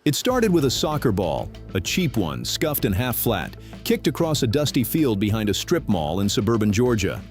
It started with a soccer ball, a cheap one, scuffed and half flat, kicked across a dusty field behind a strip mall in suburban Georgia.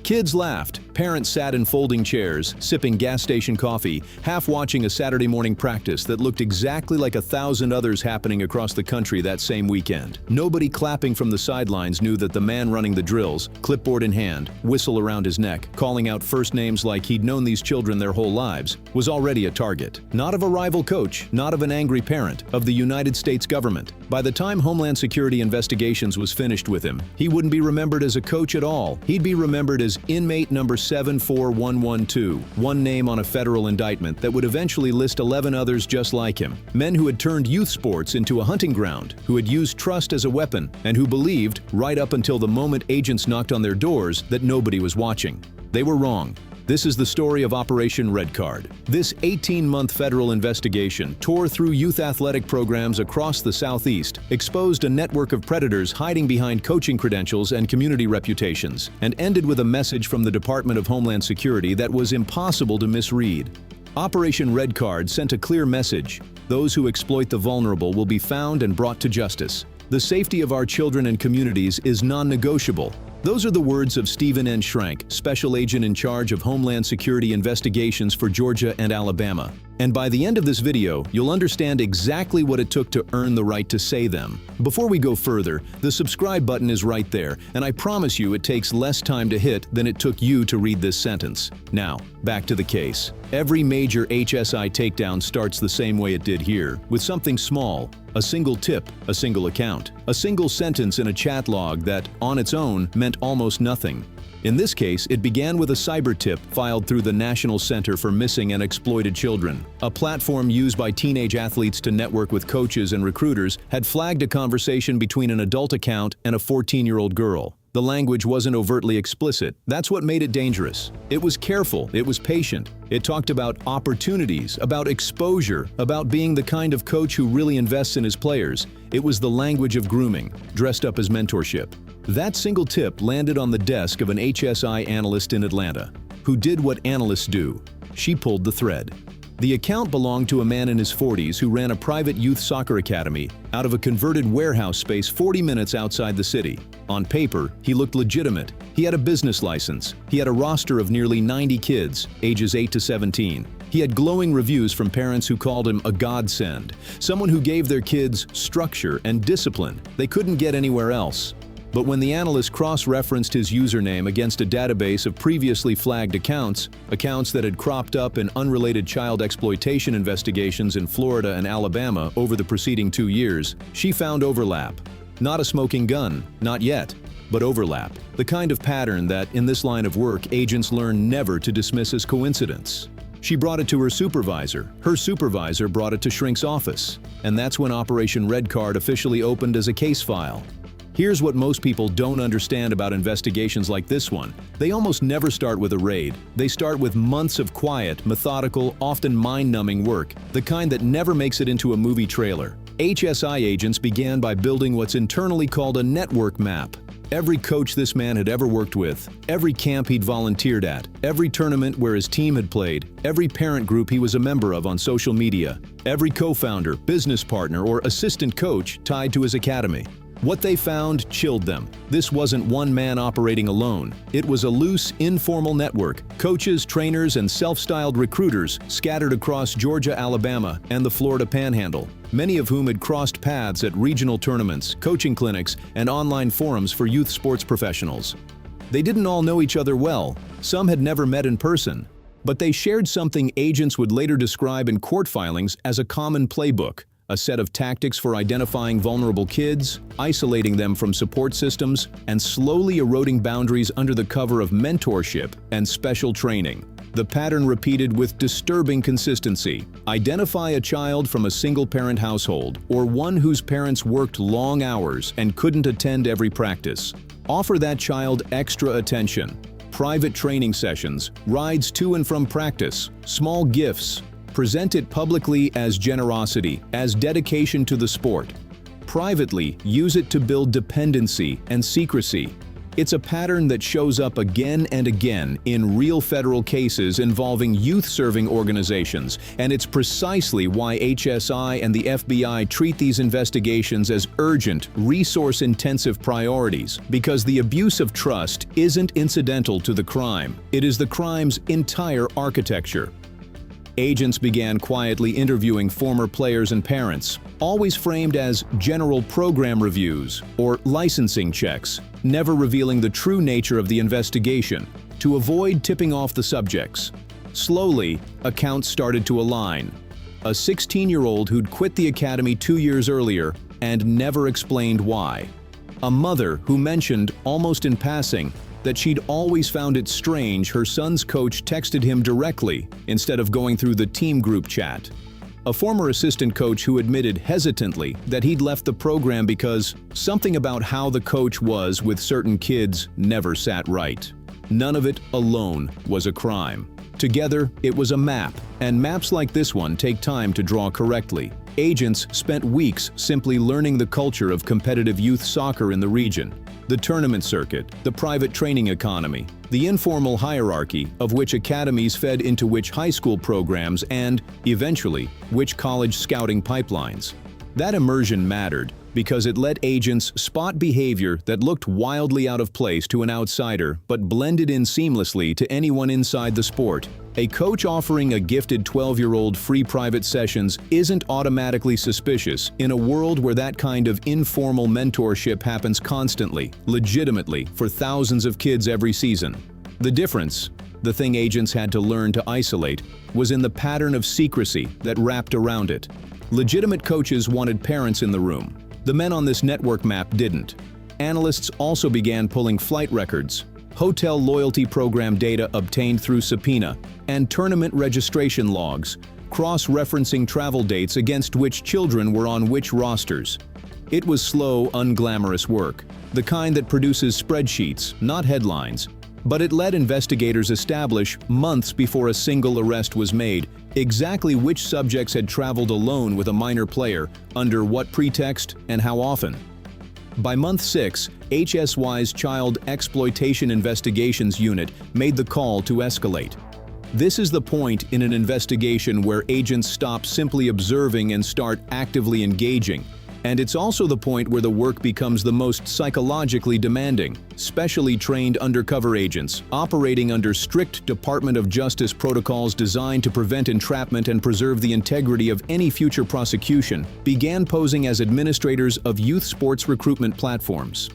Kids laughed, parents sat in folding chairs, sipping gas station coffee, half watching a Saturday morning practice that looked exactly like 1,000 others happening across the country that same weekend. Nobody clapping from the sidelines knew that the man running the drills, clipboard in hand, whistle around his neck, calling out first names like he'd known these children their whole lives, was already a target. Not of a rival coach, not of an angry parent, of the United States government. By the time Homeland Security investigations was finished with him, he wouldn't be remembered as a coach at all. He'd be remembered as inmate number 74112, one name on a federal indictment that would eventually list 11 others just like him. Men who had turned youth sports into a hunting ground, who had used trust as a weapon, and who believed, right up until the moment agents knocked on their doors, that nobody was watching. They were wrong. This is the story of Operation Red Card. This 18-month federal investigation tore through youth athletic programs across the Southeast, exposed a network of predators hiding behind coaching credentials and community reputations, and ended with a message from the Department of Homeland Security that was impossible to misread. Operation Red Card sent a clear message: those who exploit the vulnerable will be found and brought to justice. The safety of our children and communities is non-negotiable. Those are the words of Stephen N. Schrank, Special Agent in charge of Homeland Security investigations for Georgia and Alabama. And by the end of this video, you'll understand exactly what it took to earn the right to say them. Before we go further, the subscribe button is right there, and I promise you it takes less time to hit than it took you to read this sentence. Now, back to the case. Every major HSI takedown starts the same way it did here, with something small. A single tip, a single account, a single sentence in a chat log that, on its own, meant almost nothing. In this case, it began with a cyber tip filed through the National Center for Missing and Exploited Children. A platform used by teenage athletes to network with coaches and recruiters had flagged a conversation between an adult account and a 14-year-old girl. The language wasn't overtly explicit. That's what made it dangerous. It was careful, it was patient. It talked about opportunities, about exposure, about being the kind of coach who really invests in his players. It was the language of grooming, dressed up as mentorship. That single tip landed on the desk of an HSI analyst in Atlanta, who did what analysts do. She pulled the thread. The account belonged to a man in his 40s who ran a private youth soccer academy out of a converted warehouse space 40 minutes outside the city. On paper, he looked legitimate. He had a business license. He had a roster of nearly 90 kids, ages 8 to 17. He had glowing reviews from parents who called him a godsend, someone who gave their kids structure and discipline they couldn't get anywhere else. But when the analyst cross-referenced his username against a database of previously flagged accounts that had cropped up in unrelated child exploitation investigations in Florida and Alabama over the preceding 2 years, she found overlap. Not a smoking gun, not yet, but overlap. The kind of pattern that, in this line of work, agents learn never to dismiss as coincidence. She brought it to her supervisor brought it to Schrank's office, and that's when Operation Red Card officially opened as a case file. Here's what most people don't understand about investigations like this one. They almost never start with a raid. They start with months of quiet, methodical, often mind-numbing work, the kind that never makes it into a movie trailer. HSI agents began by building what's internally called a network map. Every coach this man had ever worked with, every camp he'd volunteered at, every tournament where his team had played, every parent group he was a member of on social media, every co-founder, business partner, or assistant coach tied to his academy. What they found chilled them. This wasn't one man operating alone. It was a loose, informal network. Coaches, trainers, and self-styled recruiters scattered across Georgia, Alabama, and the Florida Panhandle, many of whom had crossed paths at regional tournaments, coaching clinics, and online forums for youth sports professionals. They didn't all know each other well. Some had never met in person. But they shared something agents would later describe in court filings as a common playbook. A set of tactics for identifying vulnerable kids, isolating them from support systems, and slowly eroding boundaries under the cover of mentorship and special training. The pattern repeated with disturbing consistency. Identify a child from a single-parent household or one whose parents worked long hours and couldn't attend every practice. Offer that child extra attention. Private training sessions, rides to and from practice, small gifts. Present it publicly as generosity, as dedication to the sport. Privately, use it to build dependency and secrecy. It's a pattern that shows up again and again in real federal cases involving youth-serving organizations, and it's precisely why HSI and the FBI treat these investigations as urgent, resource-intensive priorities, because the abuse of trust isn't incidental to the crime. It is the crime's entire architecture. Agents began quietly interviewing former players and parents, always framed as general program reviews or licensing checks, never revealing the true nature of the investigation, to avoid tipping off the subjects. Slowly, accounts started to align. A 16-year-old who'd quit the academy 2 years earlier and never explained why. A mother who mentioned, almost in passing, that she'd always found it strange her son's coach texted him directly instead of going through the team group chat. A former assistant coach who admitted hesitantly that he'd left the program because something about how the coach was with certain kids never sat right. None of it alone was a crime. Together, it was a map, and maps like this one take time to draw correctly. Agents spent weeks simply learning the culture of competitive youth soccer in the region. The tournament circuit, the private training economy, the informal hierarchy of which academies fed into which high school programs and, eventually, which college scouting pipelines. That immersion mattered because it let agents spot behavior that looked wildly out of place to an outsider but blended in seamlessly to anyone inside the sport. A coach offering a gifted 12-year-old free private sessions isn't automatically suspicious in a world where that kind of informal mentorship happens constantly, legitimately, for thousands of kids every season. The difference, the thing agents had to learn to isolate, was in the pattern of secrecy that wrapped around it. Legitimate coaches wanted parents in the room. The men on this network map didn't. Analysts also began pulling flight records, hotel loyalty program data obtained through subpoena, and tournament registration logs, cross-referencing travel dates against which children were on which rosters. It was slow, unglamorous work, the kind that produces spreadsheets, not headlines. But it let investigators establish, months before a single arrest was made, exactly which subjects had traveled alone with a minor player, under what pretext, and how often. By month 6, HSY's Child Exploitation Investigations Unit made the call to escalate. This is the point in an investigation where agents stop simply observing and start actively engaging. And it's also the point where the work becomes the most psychologically demanding. Specially trained undercover agents, operating under strict Department of Justice protocols designed to prevent entrapment and preserve the integrity of any future prosecution, began posing as administrators of youth sports recruitment platforms.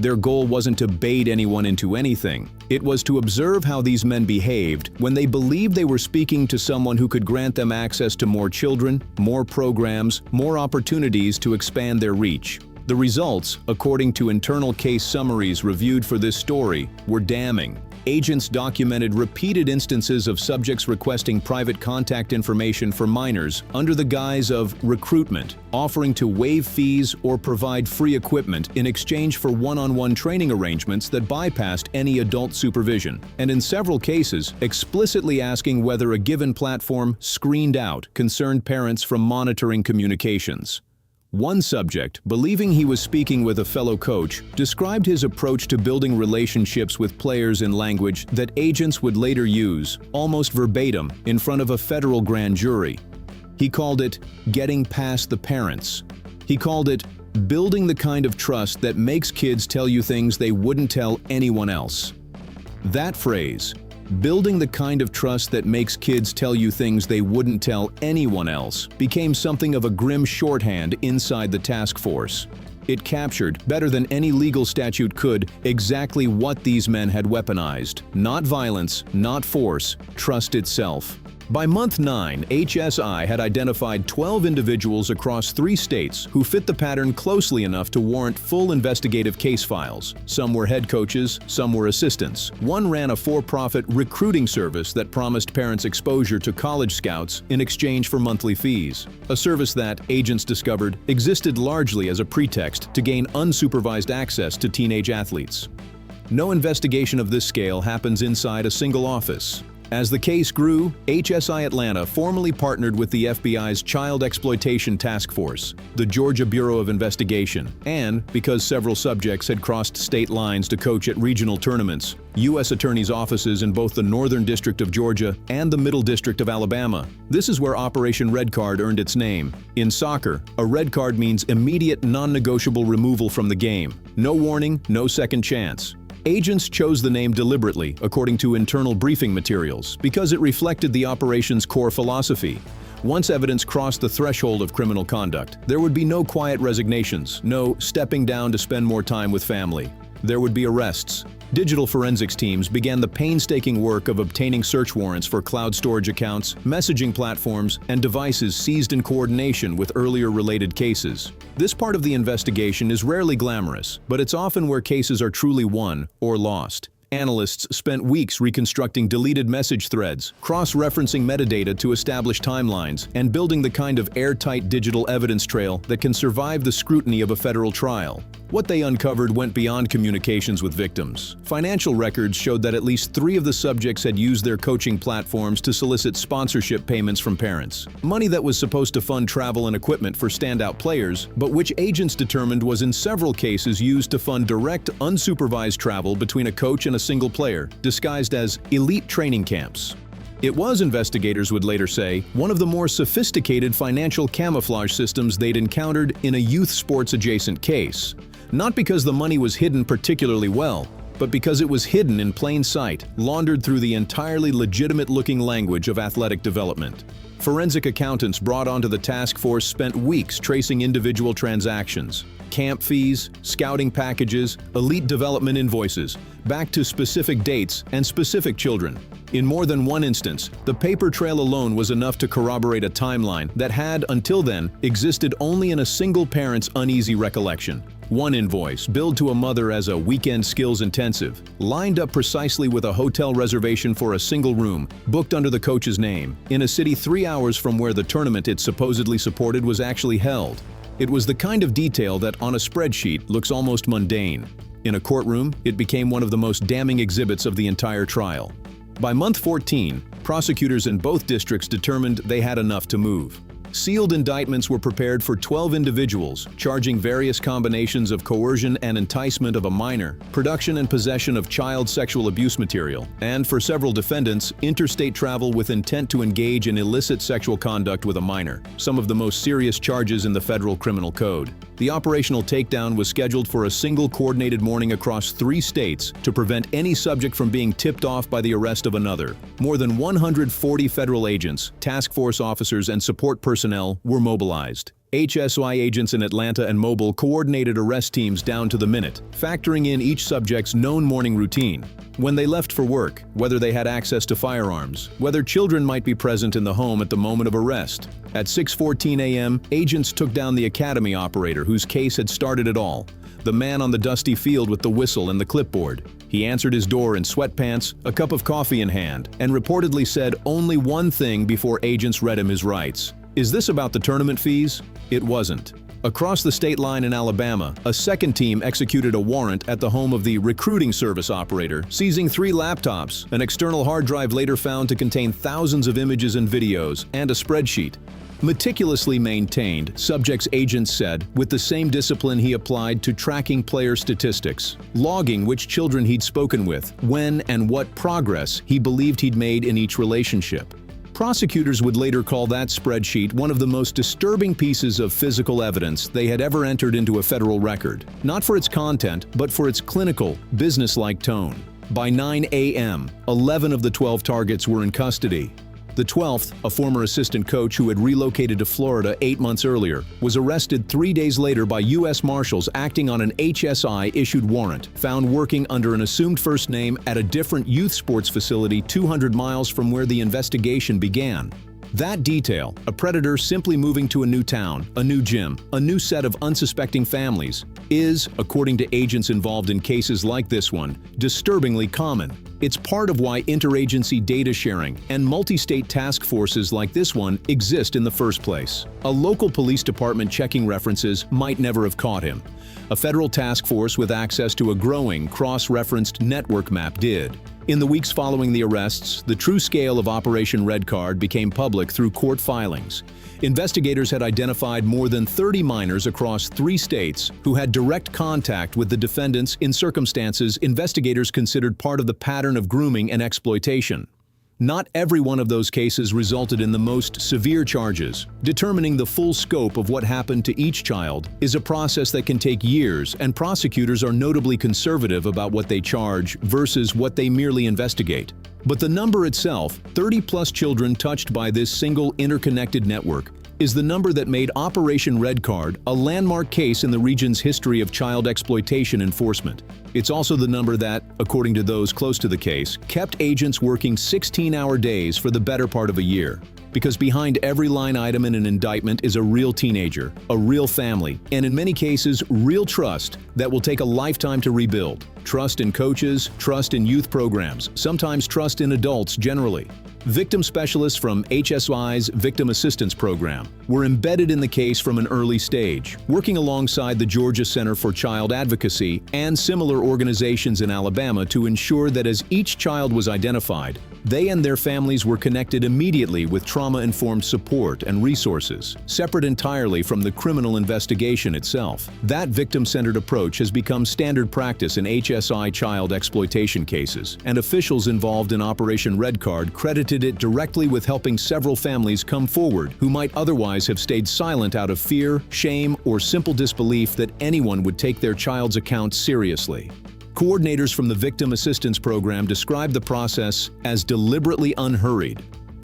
Their goal wasn't to bait anyone into anything. It was to observe how these men behaved when they believed they were speaking to someone who could grant them access to more children, more programs, more opportunities to expand their reach. The results, according to internal case summaries reviewed for this story, were damning. Agents documented repeated instances of subjects requesting private contact information for minors under the guise of recruitment, offering to waive fees or provide free equipment in exchange for one-on-one training arrangements that bypassed any adult supervision, and in several cases, explicitly asking whether a given platform screened out concerned parents from monitoring communications. One subject, believing he was speaking with a fellow coach, described his approach to building relationships with players in language that agents would later use, almost verbatim, in front of a federal grand jury. He called it getting past the parents. He called it building the kind of trust that makes kids tell you things they wouldn't tell anyone else. That phrase, building the kind of trust that makes kids tell you things they wouldn't tell anyone else, became something of a grim shorthand inside the task force. It captured, better than any legal statute could, exactly what these men had weaponized. Not violence, not force, trust itself. By month 9, HSI had identified 12 individuals across 3 states who fit the pattern closely enough to warrant full investigative case files. Some were head coaches, some were assistants. One ran a for-profit recruiting service that promised parents exposure to college scouts in exchange for monthly fees. A service that, agents discovered, existed largely as a pretext to gain unsupervised access to teenage athletes. No investigation of this scale happens inside a single office. As the case grew, HSI Atlanta formally partnered with the FBI's Child Exploitation Task Force, the Georgia Bureau of Investigation, and, because several subjects had crossed state lines to coach at regional tournaments, U.S. attorneys' offices in both the Northern District of Georgia and the Middle District of Alabama. This is where Operation Red Card earned its name. In soccer, a red card means immediate, non-negotiable removal from the game. No warning, no second chance. Agents chose the name deliberately, according to internal briefing materials, because it reflected the operation's core philosophy. Once evidence crossed the threshold of criminal conduct, there would be no quiet resignations, no stepping down to spend more time with family. There would be arrests. Digital forensics teams began the painstaking work of obtaining search warrants for cloud storage accounts, messaging platforms, and devices seized in coordination with earlier related cases. This part of the investigation is rarely glamorous, but it's often where cases are truly won or lost. Analysts spent weeks reconstructing deleted message threads, cross-referencing metadata to establish timelines, and building the kind of airtight digital evidence trail that can survive the scrutiny of a federal trial. What they uncovered went beyond communications with victims. Financial records showed that at least 3 of the subjects had used their coaching platforms to solicit sponsorship payments from parents. Money that was supposed to fund travel and equipment for standout players, but which agents determined was in several cases used to fund direct, unsupervised travel between a coach and a single player, disguised as elite training camps. It was, investigators would later say, one of the more sophisticated financial camouflage systems they'd encountered in a youth sports-adjacent case. Not because the money was hidden particularly well, but because it was hidden in plain sight, laundered through the entirely legitimate-looking language of athletic development. Forensic accountants brought onto the task force spent weeks tracing individual transactions, camp fees, scouting packages, elite development invoices, back to specific dates and specific children. In more than one instance, the paper trail alone was enough to corroborate a timeline that had, until then, existed only in a single parent's uneasy recollection. One invoice, billed to a mother as a weekend skills intensive, lined up precisely with a hotel reservation for a single room, booked under the coach's name, in a city 3 hours from where the tournament it supposedly supported was actually held. It was the kind of detail that, on a spreadsheet, looks almost mundane. In a courtroom, it became one of the most damning exhibits of the entire trial. By month 14, prosecutors in both districts determined they had enough to move. Sealed indictments were prepared for 12 individuals, charging various combinations of coercion and enticement of a minor, production and possession of child sexual abuse material, and for several defendants, interstate travel with intent to engage in illicit sexual conduct with a minor, some of the most serious charges in the federal criminal code. The operational takedown was scheduled for a single coordinated morning across 3 states to prevent any subject from being tipped off by the arrest of another. More than 140 federal agents, task force officers, and support personnel were mobilized. HSI agents in Atlanta and Mobile coordinated arrest teams down to the minute, factoring in each subject's known morning routine. When they left for work, whether they had access to firearms, whether children might be present in the home at the moment of arrest. At 6:14 a.m., agents took down the academy operator whose case had started it all, the man on the dusty field with the whistle and the clipboard. He answered his door in sweatpants, a cup of coffee in hand, and reportedly said only one thing before agents read him his rights. Is this about the tournament fees? It wasn't. Across the state line in Alabama, a second team executed a warrant at the home of the recruiting service operator, seizing 3 laptops, an external hard drive later found to contain thousands of images and videos, and a spreadsheet. Meticulously maintained, subject's agents said, with the same discipline he applied to tracking player statistics, logging which children he'd spoken with, when and what progress he believed he'd made in each relationship. Prosecutors would later call that spreadsheet one of the most disturbing pieces of physical evidence they had ever entered into a federal record, not for its content, but for its clinical, businesslike tone. By 9 a.m., 11 of the 12 targets were in custody. The 12th, a former assistant coach who had relocated to Florida 8 months earlier, was arrested 3 days later by U.S. Marshals acting on an HSI-issued warrant, found working under an assumed first name at a different youth sports facility 200 miles from where the investigation began. That detail, a predator simply moving to a new town, a new gym, a new set of unsuspecting families, is, according to agents involved in cases like this one, disturbingly common. It's part of why interagency data sharing and multi-state task forces like this one exist in the first place. A local police department checking references might never have caught him. A federal task force with access to a growing, cross-referenced network map did. In the weeks following the arrests, the true scale of Operation Red Card became public through court filings. Investigators had identified more than 30 minors across 3 states who had direct contact with the defendants in circumstances investigators considered part of the pattern of grooming and exploitation. Not every one of those cases resulted in the most severe charges. Determining the full scope of what happened to each child is a process that can take years, and prosecutors are notably conservative about what they charge versus what they merely investigate. But the number itself, 30-plus children touched by this single interconnected network, is the number that made Operation Red Card a landmark case in the region's history of child exploitation enforcement. It's also the number that, according to those close to the case, kept agents working 16-hour days for the better part of a year. Because behind every line item in an indictment is a real teenager, a real family, and in many cases, real trust that will take a lifetime to rebuild. Trust in coaches, trust in youth programs, sometimes trust in adults generally. Victim specialists from HSI's Victim Assistance Program were embedded in the case from an early stage, working alongside the Georgia Center for Child Advocacy and similar organizations in Alabama to ensure that as each child was identified, they and their families were connected immediately with trauma-informed support and resources, separate entirely from the criminal investigation itself. That victim-centered approach has become standard practice in HSI child exploitation cases, and officials involved in Operation Red Card credited it directly with helping several families come forward who might otherwise have stayed silent out of fear, shame, or simple disbelief that anyone would take their child's account seriously. Coordinators from the Victim Assistance Program described the process as deliberately unhurried.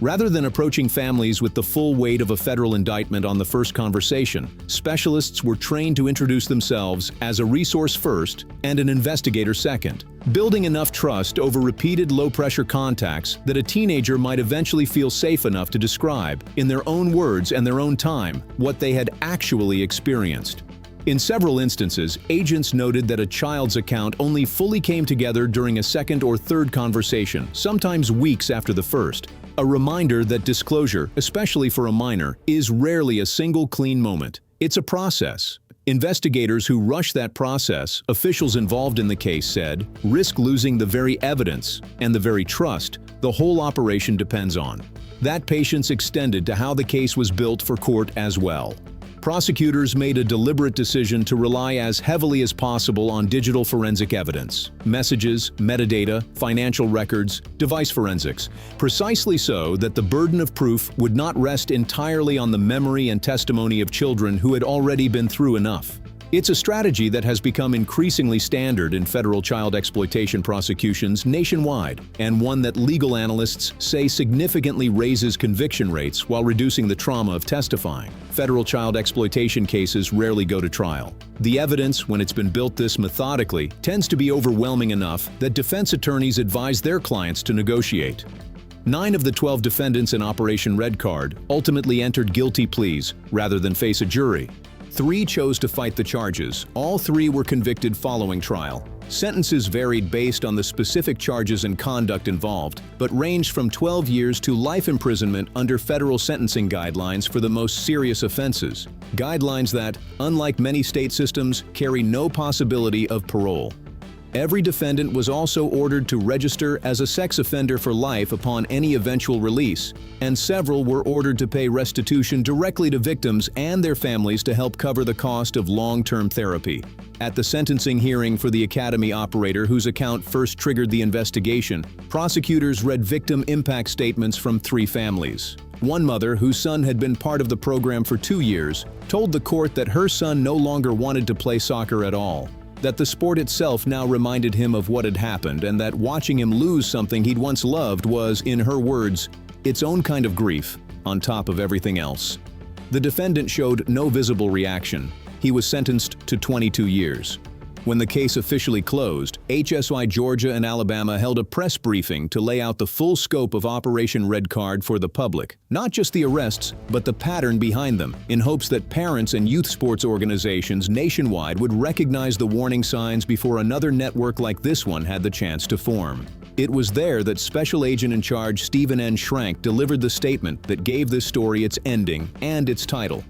Rather than approaching families with the full weight of a federal indictment on the first conversation, specialists were trained to introduce themselves as a resource first and an investigator second, building enough trust over repeated low-pressure contacts that a teenager might eventually feel safe enough to describe, in their own words and their own time, what they had actually experienced. In several instances, agents noted that a child's account only fully came together during a second or third conversation, sometimes weeks after the first. A reminder that disclosure, especially for a minor, is rarely a single clean moment. It's a process. Investigators who rush that process, officials involved in the case said, risk losing the very evidence and the very trust the whole operation depends on. That patience extended to how the case was built for court as well. Prosecutors made a deliberate decision to rely as heavily as possible on digital forensic evidence, messages, metadata, financial records, device forensics, precisely so that the burden of proof would not rest entirely on the memory and testimony of children who had already been through enough. It's a strategy that has become increasingly standard in federal child exploitation prosecutions nationwide, and one that legal analysts say significantly raises conviction rates while reducing the trauma of testifying. Federal child exploitation cases rarely go to trial. The evidence, when it's been built this methodically, tends to be overwhelming enough that defense attorneys advise their clients to negotiate. 9 of the 12 defendants in Operation Red Card ultimately entered guilty pleas rather than face a jury. 3 chose to fight the charges. All 3 were convicted following trial. Sentences varied based on the specific charges and conduct involved, but ranged from 12 years to life imprisonment under federal sentencing guidelines for the most serious offenses. Guidelines that, unlike many state systems, carry no possibility of parole. Every defendant was also ordered to register as a sex offender for life upon any eventual release, and several were ordered to pay restitution directly to victims and their families to help cover the cost of long-term therapy. At the sentencing hearing for the Academy operator whose account first triggered the investigation, prosecutors read victim impact statements from 3 families. One mother, whose son had been part of the program for 2 years, told the court that her son no longer wanted to play soccer at all, that the sport itself now reminded him of what had happened, and that watching him lose something he'd once loved was, in her words, its own kind of grief, on top of everything else. The defendant showed no visible reaction. He was sentenced to 22 years. When the case officially closed, HSI Georgia and Alabama held a press briefing to lay out the full scope of Operation Red Card for the public, not just the arrests, but the pattern behind them, in hopes that parents and youth sports organizations nationwide would recognize the warning signs before another network like this one had the chance to form. It was there that Special Agent in Charge Stephen N. Schrank delivered the statement that gave this story its ending and its title.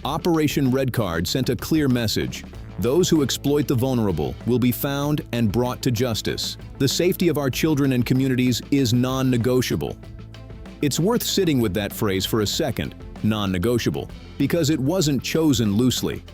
Operation Red Card sent a clear message. Those who exploit the vulnerable will be found and brought to justice. The safety of our children and communities is non-negotiable. It's worth sitting with that phrase for a second, non-negotiable, because it wasn't chosen loosely.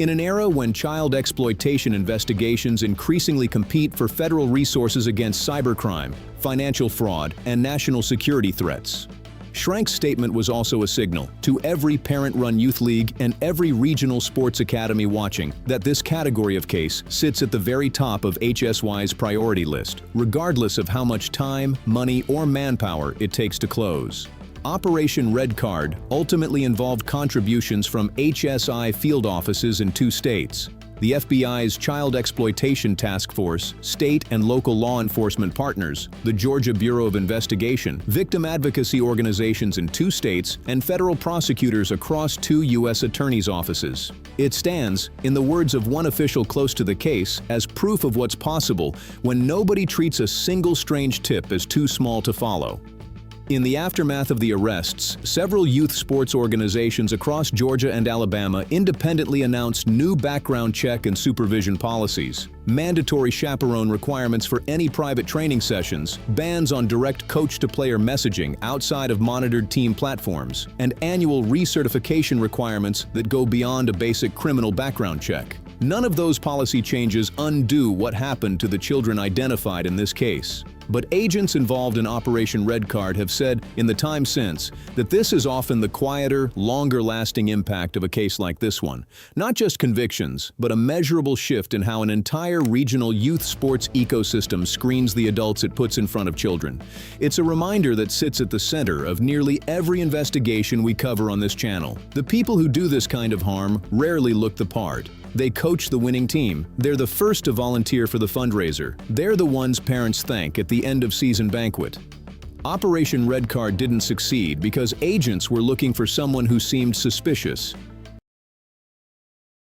In an era when child exploitation investigations increasingly compete for federal resources against cybercrime, financial fraud, and national security threats, Schrank's statement was also a signal to every parent-run youth league and every regional sports academy watching that this category of case sits at the very top of HSY's priority list, regardless of how much time, money, or manpower it takes to close. Operation Red Card ultimately involved contributions from HSI field offices in 2 states, the FBI's Child Exploitation Task Force, state and local law enforcement partners, the Georgia Bureau of Investigation, victim advocacy organizations in 2 states, and federal prosecutors across 2 U.S. attorneys' offices. It stands, in the words of one official close to the case, as proof of what's possible when nobody treats a single strange tip as too small to follow. In the aftermath of the arrests, several youth sports organizations across Georgia and Alabama independently announced new background check and supervision policies, mandatory chaperone requirements for any private training sessions, bans on direct coach-to-player messaging outside of monitored team platforms, and annual recertification requirements that go beyond a basic criminal background check. None of those policy changes undo what happened to the children identified in this case. But agents involved in Operation Red Card have said in the time since that this is often the quieter, longer-lasting impact of a case like this one. Not just convictions, but a measurable shift in how an entire regional youth sports ecosystem screens the adults it puts in front of children. It's a reminder that sits at the center of nearly every investigation we cover on this channel. The people who do this kind of harm rarely look the part. They coach the winning team. They're the first to volunteer for the fundraiser. They're the ones parents thank at the end of season banquet. Operation Red Card didn't succeed because agents were looking for someone who seemed suspicious,